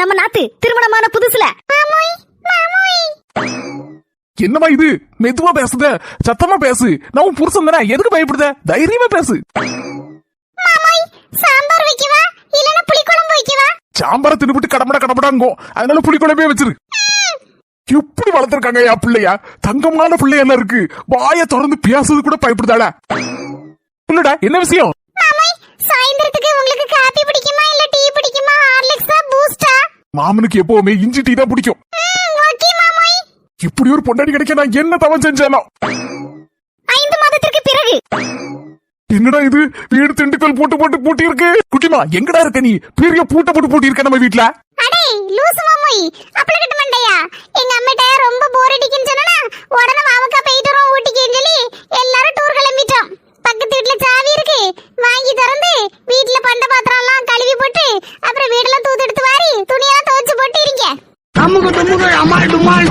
நம்ம நாத்து திருமணமான புதுசுல. என்னமா இது? மெதுவா பேசுத, சத்தமா பேசு. நான் உன் புருஷன் தானே, எதுக்கு பயப்படுத? தைரியமா பேசு. சாம்பார் வைக்கவா இல்லனா புளிக்குழம்பு வைக்கவா? சாம்பார தின்னுபிட்டு கடமடாங்கோ, அதனால புளிக்குழம்பே வச்சிரு. எப்படி வளர்த்திருக்காங்க யா பிள்ளையா? தங்கமான பிள்ளையா எல்லாம் இருக்கு. வாய திறந்து பேசுறது கூட பயப்படுதாடா. இல்லடா, என்ன விஷயம்? சாயந்திரத்துக்கு உங்களுக்கு காபி பிடிக்குமா இல்ல டீ பிடிக்குமா? ஹார்லிக்ஸா பூஸ்டா? மாமனுக்கு எப்பவுமே இஞ்சி டீ தான் பிடிக்கும். ஓகே மாமாய். இப்படி ஒரு பொண்டாட்டி கிடைக்க நான் என்ன தவம் செஞ்சேனோ? 5 மாதத்திற்கு பிறகு. என்னடா இது? வீடு திண்டுக்கல் பூட்டி இருக்கு. குட்டிமா, எங்கடா இருக்க நீ? பெரிய பூட்டி இருக்க நம்ம வீட்ல. அடே லூசு மாமாய், அப்பளகட்ட மண்டையா. எங்க அம்மாட்ட ரொம்ப போர் அடிக்குன்னு சொன்னா உடனே மாமக்கா போயிட்டு வரோம் ஊட்டிக்குன்னு சொல்லி எல்லாரும் டூர் கிளம்பிட்டோம். பக்கத்து வீட்ல சாவி இருக்கு, வாங்கி திறந்து வீட்ல பண்ட பாத்திரம் எல்லாம் கழுவி போட்டு அப்புறம் வீடெல்லாம் தூத்து எடுத்து வாரி துணியெல்லாம் துவைச்சு போட்டு இருங்க. அம்முக்கு டும்முக்கு அம்மாள் டும்மாள்.